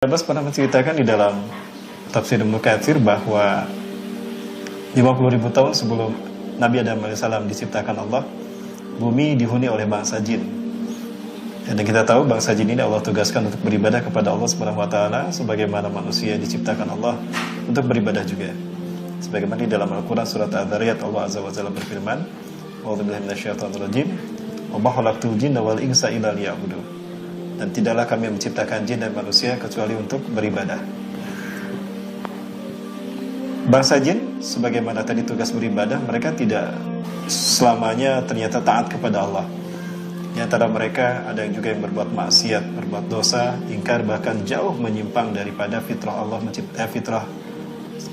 Abbas pernah menceritakan di dalam tafsir Ibnu Katsir bahwa 50.000 tahun sebelum Nabi Adam AS diciptakan Allah, bumi dihuni oleh bangsa jin. Dan kita tahu bangsa jin ini Allah tugaskan untuk beribadah kepada Allah SWT, sebagaimana manusia diciptakan Allah untuk beribadah juga. Sebagaimana di dalam Al-Quran surat Adz-Dzariyat Allah Azza wa Jalla berfirman, "A'udzubillahi minasyaitonirrajim, wa ma khalaqtul jinna wal insa illa liya'budun." Dan tidaklah kami menciptakan jin dan manusia kecuali untuk beribadah. Bangsa jin, sebagaimana tadi tugas beribadah, mereka tidak selamanya ternyata taat kepada Allah. Di antara mereka ada yang juga yang berbuat maksiat, berbuat dosa, ingkar, bahkan jauh menyimpang daripada fitrah Allah fitrah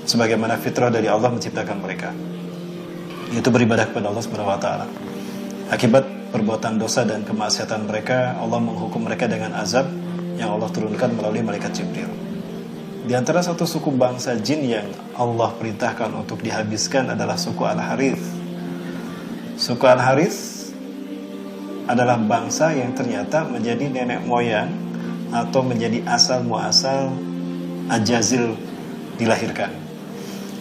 sebagaimana fitrah dari Allah menciptakan mereka, yaitu beribadah kepada Allah Subhanahu wa taala. Akibat perbuatan dosa dan kemaksiatan mereka, Allah menghukum mereka dengan azab yang Allah turunkan melalui malaikat Jibril. Di antara satu suku bangsa jin yang Allah perintahkan untuk dihabiskan adalah suku Al-Harith. Suku Al-Harith adalah bangsa yang ternyata menjadi nenek moyang atau menjadi asal muasal Ajazil dilahirkan.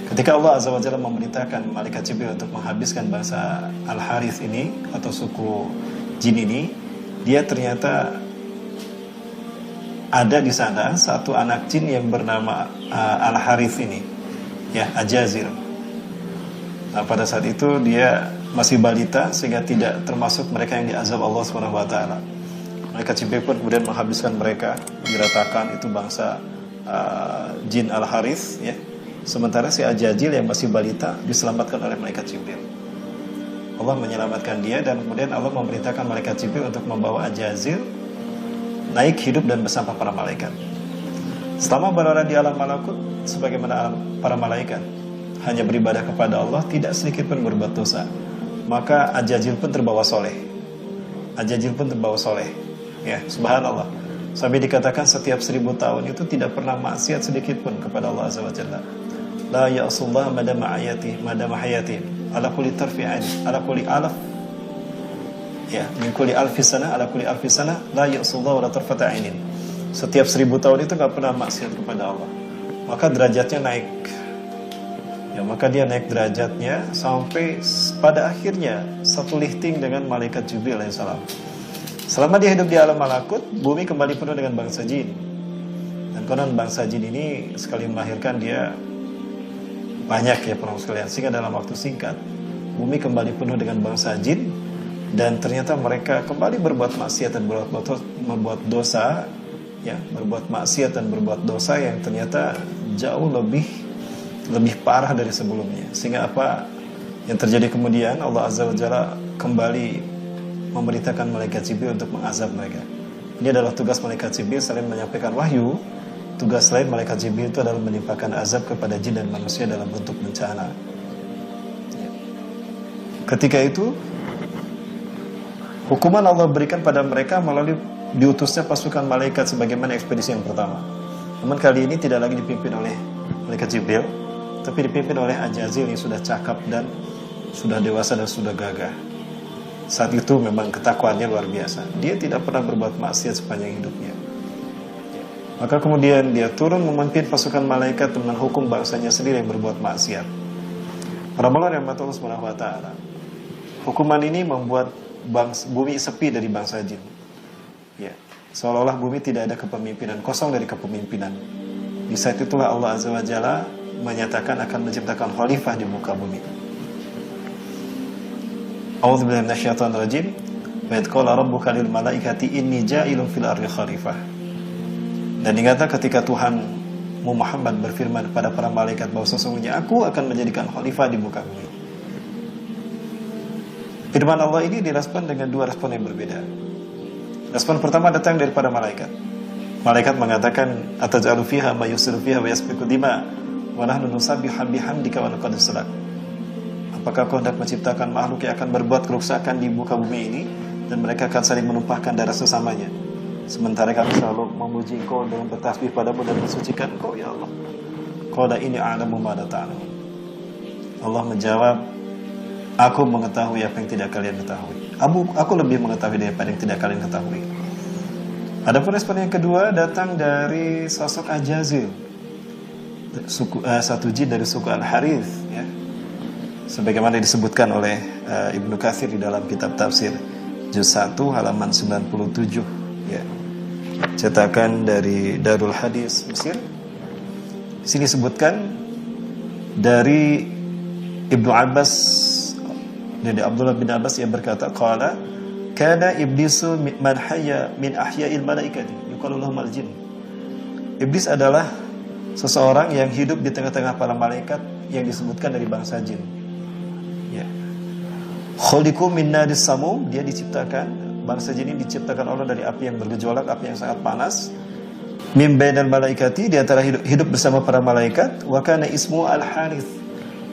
Ketika Allah Azza wa Jalla memerintahkan malaikat Jibril untuk menghabiskan bangsa Al-Harith ini atau suku jin ini, dia ternyata ada di sana satu anak jin yang bernama Al-Harith ini, ya, Ajazil. Nah, pada saat itu dia masih balita sehingga tidak termasuk mereka yang diazab Allah Subhanahu wa taala. Malaikat Jibril pun kemudian menghabiskan mereka, diratakan itu bangsa jin Al-Harith, ya. Sementara si Ajazil yang masih balita diselamatkan oleh malaikat Jibril. Allah menyelamatkan dia dan kemudian Allah memerintahkan malaikat Jibril untuk membawa Ajazil naik hidup dan bersama para malaikat. Selama berada di alam malakut, sebagaimana para malaikat hanya beribadah kepada Allah, tidak sedikit pun berbuat dosa. Maka Ajazil pun terbawa soleh. Ajazil pun terbawa soleh. Ya, subhanallah. Sampai dikatakan setiap 1000 tahun itu tidak pernah maksiat sedikit pun kepada Allah Azza wa Jalla. La ya'sullah madama hayati ala kulli tarfi ain ala kulli alaf, ya, min kulli alfi sana ala kulli alfi sana la ya'sullah wala tarfata ainin. Setiap 1000 tahun itu enggak pernah maksiat kepada Allah, maka derajatnya naik, ya, maka dia naik derajatnya sampai pada akhirnya satu lifting dengan malaikat Jibril alaihissalam. Selama dia hidup di alam malakut, bumi kembali penuh dengan bangsa jin. Dan konon bangsa jin ini sekali melahirkan dia banyak, ya, para sekalian, sehingga dalam waktu singkat bumi kembali penuh dengan bangsa jin dan ternyata mereka kembali berbuat maksiat dan berbuat dosa, ya, berbuat maksiat dan berbuat dosa yang ternyata jauh lebih parah dari sebelumnya. Sehingga apa yang terjadi kemudian, Allah Azza wa Jalla kembali memerintahkan malaikat Jibril untuk mengazab mereka. Ini adalah tugas malaikat Jibril selain menyampaikan wahyu. Tugas lain malaikat Jibril itu adalah menimpakan azab kepada jin dan manusia dalam bentuk bencana. Ketika itu, hukuman Allah berikan pada mereka melalui diutusnya pasukan malaikat sebagaimana ekspedisi yang pertama. Namun kali ini tidak lagi dipimpin oleh malaikat Jibril, tapi dipimpin oleh Ajazil yang sudah cakap dan sudah dewasa dan sudah gagah. Saat itu memang ketakwaannya luar biasa. Dia tidak pernah berbuat maksiat sepanjang hidupnya. Maka kemudian dia turun memimpin pasukan malaikat dengan hukum bangsanya sendiri yang berbuat maksiat. Para ulama rahmat Allah Subhanahu wa taala. Hukuman ini membuat bumi sepi dari bangsa jin. Ya, seolah-olah bumi tidak ada kepemimpinan, kosong dari kepemimpinan. Di saat itulah Allah Azza wa Jalla menyatakan akan menciptakan khalifah di muka bumi. A'udzubillahi minasyaitonirrajim. Wa idh qala rabbuka lil malaikati inni ja'ilun fil ardi khalifah. Dan ingatlah ketika Tuhan Muhammad berfirman kepada para malaikat bahwa sesungguhnya aku akan menjadikan khalifah di muka bumi. Firman Allah ini direspon dengan dua respon yang berbeda. Respon pertama datang daripada malaikat. Malaikat mengatakan, "Ataj'alu fiha ma yufsidu fiha wa yasfiku dima wa nahnu nusabbihu bihamdika wa nuqaddisu lak." Apakah kau hendak menciptakan makhluk yang akan berbuat kerusakan di muka bumi ini dan mereka akan saling menumpahkan darah sesamanya? Sementara kami selalu memuji Engkau dengan bertasbih padamu dan mensucikan Engkau, ya Allah. Qala inni a'lamu ma la ta'lamun. Allah menjawab, aku mengetahui apa yang tidak kalian ketahui. Aku lebih mengetahui daripada yang tidak kalian ketahui. Adapun respon yang kedua datang dari sosok Ajazil, satu jin dari suku Al-Harith, ya. Sebagaimana disebutkan oleh Ibnu Katsir di dalam kitab tafsir juz 1 halaman 97, ya. Cetakan dari Darul Hadis Mesir. Di sini disebutkan dari Ibnu Abbas, dari Abdullah bin Abbas yang berkata, qala kana iblisu man hayya min ahya'il malaikati yuqalu lahum al-jin. Iblis adalah seseorang yang hidup di tengah-tengah para malaikat yang disebutkan dari bangsa jin. Ya. Khuliqu min naris samum, dia diciptakan, bangsa jin ini diciptakan Allah dari api yang bergejolak, api yang sangat panas. Min bainal malaikati, di antara hidup bersama para malaikat. Wa kana ismu Al-Harith,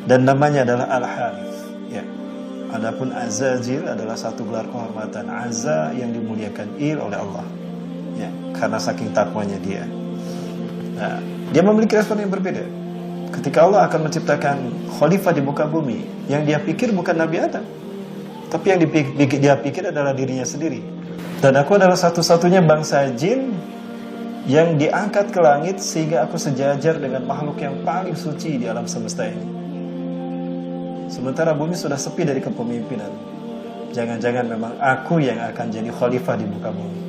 dan namanya adalah Al-Harith, ya. Adapun Azazil adalah satu gelar kehormatan. Azza yang dimuliakan, Il oleh Allah, ya, karena saking takwanya dia. Nah, dia memiliki respon yang berbeda. Ketika Allah akan menciptakan khalifah di muka bumi, yang dia pikir bukan Nabi Adam, tapi yang dia pikir adalah dirinya sendiri. Dan aku adalah satu-satunya bangsa jin yang diangkat ke langit sehingga aku sejajar dengan makhluk yang paling suci di alam semesta ini. Sementara bumi sudah sepi dari kepemimpinan. Jangan-jangan memang aku yang akan jadi khalifah di muka bumi.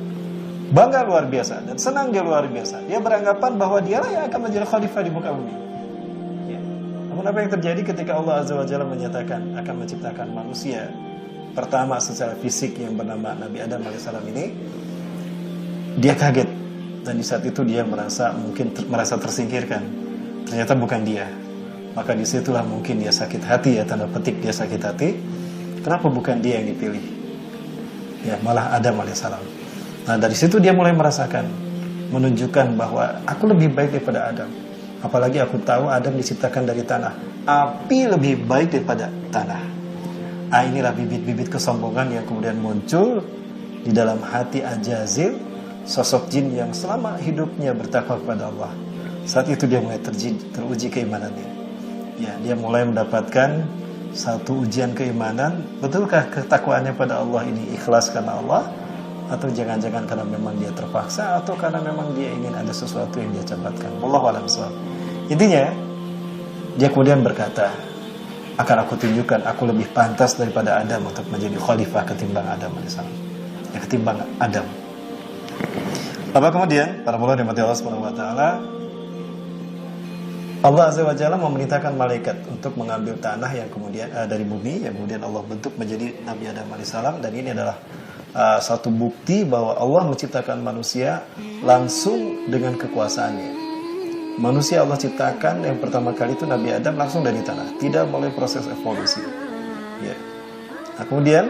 Bangga luar biasa dan senang dia luar biasa. Dia beranggapan bahwa dialah yang akan menjadi khalifah di muka bumi, ya. Namun apa yang terjadi ketika Allah Azza wa Jalla menyatakan akan menciptakan manusia pertama secara fisik yang bernama Nabi Adam alaihissalam ini, dia kaget. Dan di saat itu dia merasa tersingkirkan. Ternyata bukan dia. Maka disitulah mungkin dia sakit hati, ya, tanda petik dia sakit hati. Kenapa bukan dia yang dipilih? Ya, malah Adam alaihissalam. Nah, dari situ dia mulai merasakan, menunjukkan bahwa aku lebih baik daripada Adam. Apalagi aku tahu Adam diciptakan dari tanah. Api lebih baik daripada tanah. Inilah bibit-bibit kesombongan yang kemudian muncul di dalam hati Ajazil, sosok jin yang selama hidupnya bertakwa kepada Allah. Saat itu dia mulai teruji keimanannya. Ya, dia mulai mendapatkan satu ujian keimanan. Betulkah ketakwaannya pada Allah ini ikhlas karena Allah, atau jangan-jangan karena memang dia terpaksa, atau karena memang dia ingin ada sesuatu yang dia catatkan. Wallahu a'lam bishawab. Intinya, dia kemudian berkata, akan aku tunjukkan aku lebih pantas daripada Adam untuk menjadi khalifah ketimbang Adam alaihissalam. Ya, ketimbang Adam. Lalu kemudian, para ulama dirahmati Allah Subhanahu wa taala, Allah Azza wa Jalla memerintahkan malaikat untuk mengambil tanah yang kemudian dari bumi yang kemudian Allah bentuk menjadi Nabi Adam alaihissalam. Dan ini adalah satu bukti bahwa Allah menciptakan manusia langsung dengan kekuasaannya. Manusia Allah ciptakan yang pertama kali itu Nabi Adam langsung dari tanah, tidak melalui proses evolusi, ya. Nah, kemudian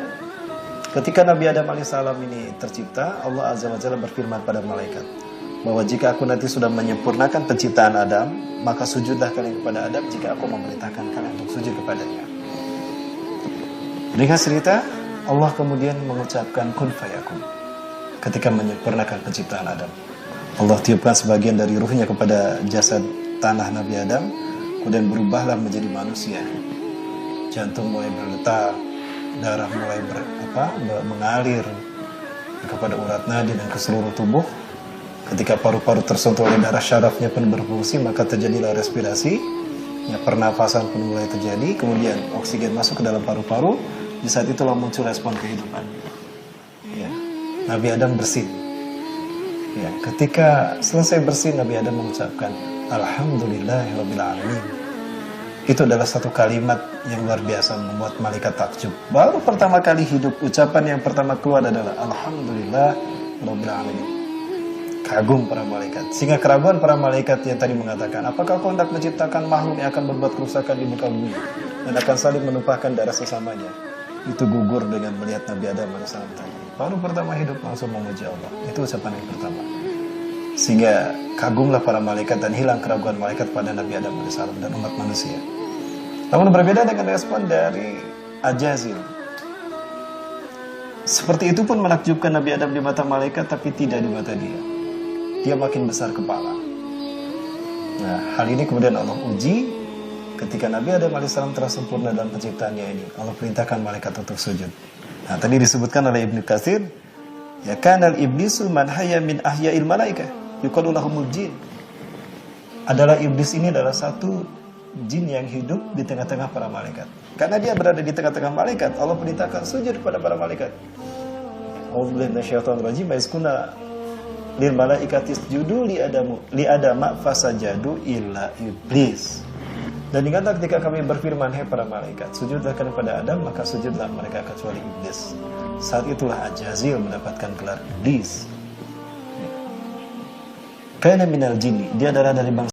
ketika Nabi Adam alaihissalam ini tercipta, Allah Azza wa Jalla berfirman pada malaikat bahwa jika aku nanti sudah menyempurnakan penciptaan Adam, maka sujudlah kalian kepada Adam jika aku memerintahkan kalian untuk sujud kepadanya. Dengan cerita, Allah kemudian mengucapkan kun fayakun ketika menyempurnakan penciptaan Adam. Allah tiupkan sebagian dari ruhnya kepada jasad tanah Nabi Adam, kemudian berubahlah menjadi manusia. Jantung mulai berdetak, darah mulai mengalir kepada urat nadi dan ke seluruh tubuh. Ketika paru-paru tersentuh oleh darah, syarafnya pun berfungsi, maka terjadilah respirasi, ya, pernafasan pun mulai terjadi, kemudian oksigen masuk ke dalam paru-paru. Di saat itulah muncul respon kehidupan, ya. Nabi Adam bersin, ya. Ketika selesai bersin, Nabi Adam mengucapkan Alhamdulillahirabbil alamin. Itu adalah satu kalimat yang luar biasa, membuat malaikat takjub. Baru pertama kali hidup, ucapan yang pertama keluar adalah Alhamdulillahirabbil alamin. Kagum para malaikat. Sehingga keraguan para malaikat yang tadi mengatakan, apakah kau hendak menciptakan makhluk yang akan berbuat kerusakan di muka bumi dan akan saling menumpahkan darah sesamanya, itu gugur dengan melihat Nabi Adam alaihissalam tadi. Baru pertama hidup langsung memuji Allah. Itu ucapan yang pertama. Sehingga kagumlah para malaikat dan hilang keraguan malaikat pada Nabi Adam alaihissalam dan umat manusia. Namun berbeda dengan respon dari Ajazil. Seperti itu pun menakjubkan Nabi Adam di mata malaikat, tapi tidak di mata dia. Dia makin besar kepala. Nah, hal ini kemudian Allah uji ketika Nabi Adam alaihissalam telah sempurna dalam penciptaannya ini. Allah perintahkan malaikat untuk sujud. Nah, tadi disebutkan oleh Ibnu Katsir, Ya, kanal iblisu man hayya min ahya'il malaikah yuqalu lahumul jin. Adalah iblis ini adalah satu jin yang hidup di tengah-tengah para malaikat. Karena dia berada di tengah-tengah malaikat, Allah perintahkan sujud kepada para malaikat. A'udzubillahi minasyaitonir rajim. Yasquna lil malaikati isjudu li adama fasajadu illa iblis. Dan ingatlah ketika kami berfirman, hai para malaikat, sujudlah kepada Adam, maka sujudlah mereka kecuali iblis. Saat itulah Ajazil mendapatkan gelar iblis. Kana minal jinni, dia adalah dari bangsa